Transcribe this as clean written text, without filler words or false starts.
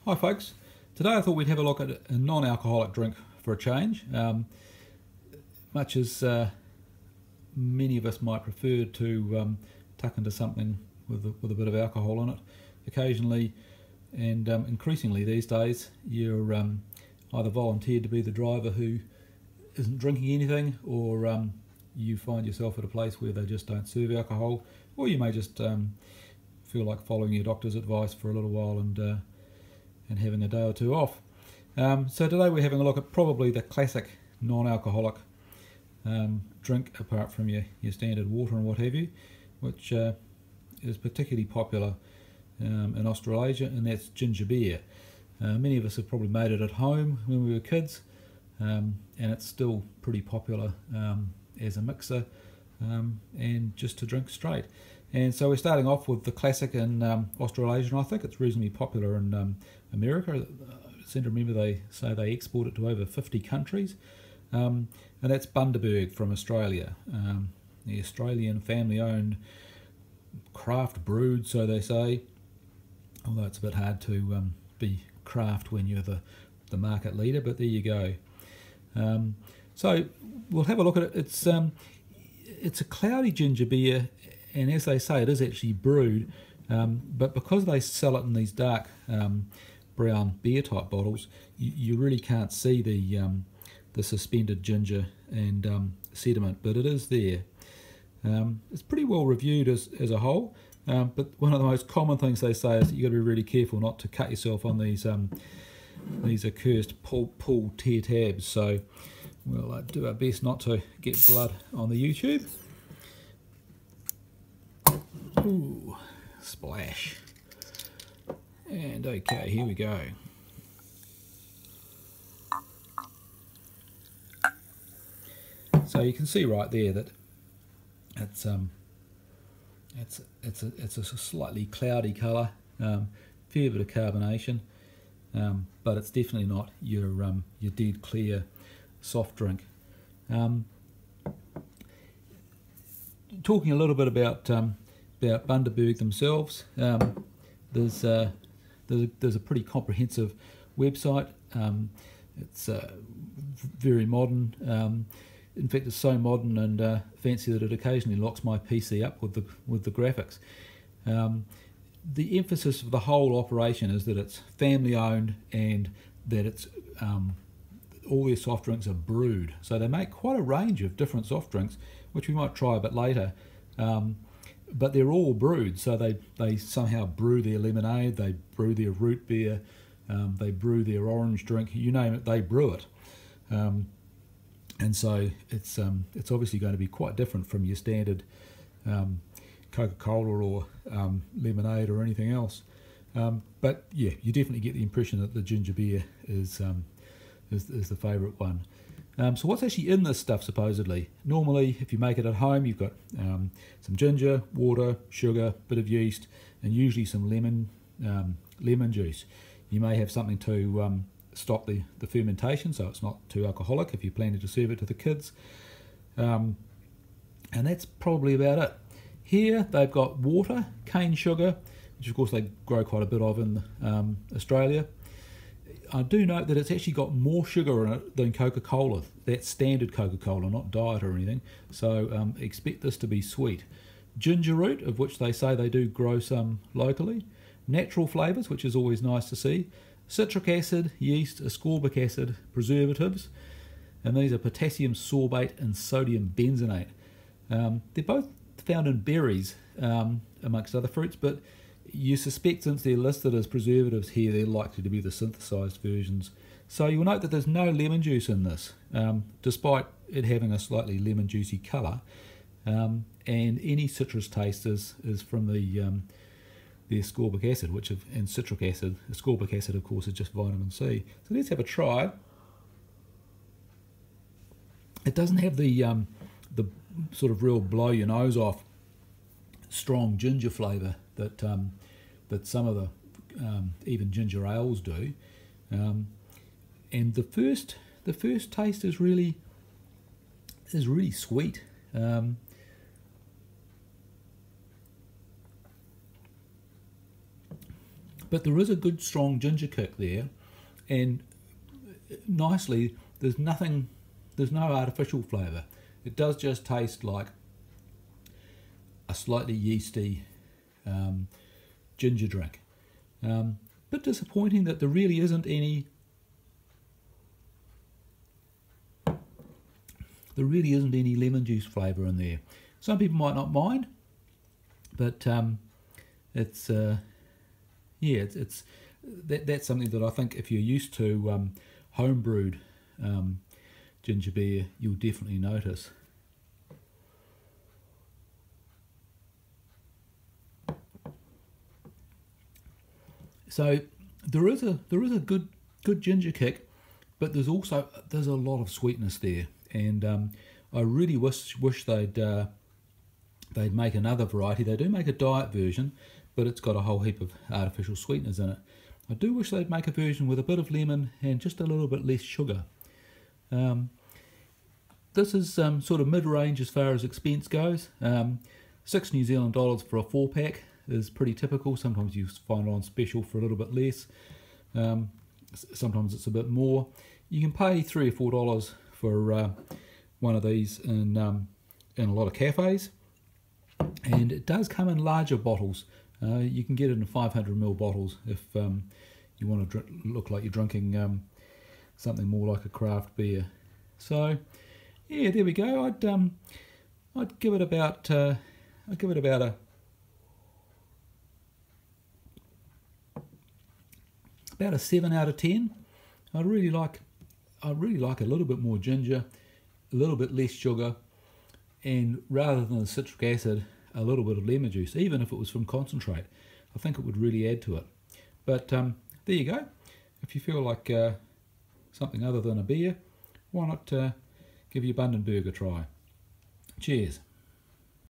Hi folks, today I thought we'd have a look at a non-alcoholic drink for a change. Much as many of us might prefer to tuck into something with a bit of alcohol in it, occasionally and increasingly these days you're either volunteered to be the driver who isn't drinking anything, or you find yourself at a place where they just don't serve alcohol, or you may just feel like following your doctor's advice for a little while and having a day or two off. So today we're having a look at probably the classic non-alcoholic drink, apart from your standard water and what have you, which is particularly popular in Australasia, and that's ginger beer. Many of us have probably made it at home when we were kids, and it's still pretty popular as a mixer and just to drink straight. And so we're starting off with the classic in Australasia, and I think it's reasonably popular in America. I seem to remember they say they export it to over 50 countries. And that's Bundaberg from Australia, the Australian family-owned craft brewed, so they say, although it's a bit hard to be craft when you're the market leader, but there you go. So we'll have a look at it. It's a cloudy ginger beer, and as they say, it is actually brewed, but because they sell it in these dark brown beer type bottles, you really can't see the suspended ginger and sediment, but it is there. It's pretty well reviewed as a whole, but one of the most common things they say is that you've got to be really careful not to cut yourself on these accursed pull tear tabs. So we'll do our best not to get blood on the YouTube. Ooh, splash. And okay, here we go. So you can see right there that it's a slightly cloudy colour, fair bit of carbonation, but it's definitely not your dead clear soft drink. Talking a little bit about Bundaberg themselves, there's a pretty comprehensive website. It's very modern. In fact, it's so modern and fancy that it occasionally locks my PC up with the graphics. The emphasis of the whole operation is that it's family owned and that it's all their soft drinks are brewed. So they make quite a range of different soft drinks, which we might try a bit later. But they're all brewed, so they somehow brew their lemonade, they brew their root beer, they brew their orange drink, you name it, they brew it. And so it's obviously going to be quite different from your standard Coca-Cola or lemonade or anything else. But yeah, you definitely get the impression that the ginger beer is the favourite one. So what's actually in this stuff supposedly? Normally, if you make it at home, you've got some ginger, water, sugar, bit of yeast, and usually some lemon juice. You may have something to stop the fermentation, so it's not too alcoholic if you're planning to serve it to the kids. And that's probably about it. Here they've got water, cane sugar, which of course they grow quite a bit of in Australia. I do note that it's actually got more sugar in it than Coca-Cola. That's standard Coca-Cola, not diet or anything. So expect this to be sweet. Ginger root, of which they say they do grow some locally. Natural flavours, which is always nice to see. Citric acid, yeast, ascorbic acid, preservatives. And these are potassium sorbate and sodium benzenate. They're both found in berries, amongst other fruits, but you suspect since they're listed as preservatives here, they're likely to be the synthesised versions. So you'll note that there's no lemon juice in this, despite it having a slightly lemon juicy colour. And any citrus taste is from the ascorbic acid, and citric acid. Ascorbic acid, of course, is just vitamin C. So let's have a try. It doesn't have the sort of real blow your nose off strong ginger flavour that some of the even ginger ales do, and the first taste is really sweet. but there is a good strong ginger kick there, and nicely, there's no artificial flavour. It does just taste like a slightly yeasty ginger drink. Bit disappointing that there really isn't any lemon juice flavour in there. Some people might not mind, but that's something that I think if you're used to home brewed ginger beer, you'll definitely notice. So there is a good ginger kick, but there's a lot of sweetness there, and I really wish they'd make another variety. They do make a diet version, but it's got a whole heap of artificial sweeteners in it. I do wish they'd make a version with a bit of lemon and just a little bit less sugar. This is sort of mid-range as far as expense goes. $6 New Zealand for a 4-pack is pretty typical. Sometimes you find it on special for a little bit less. Sometimes it's a bit more. You can pay $3 or $4 for one of these in a lot of cafes, and it does come in larger bottles. You can get it in 500ml bottles if you want to look like you're drinking something more like a craft beer. So yeah, there we go. I'd give it about a 7 out of 10. I really like a little bit more ginger, a little bit less sugar, and rather than the citric acid, a little bit of lemon juice. Even if it was from concentrate, I think it would really add to it. But there you go. If you feel like something other than a beer, why not give your Bundaberg a try? Cheers.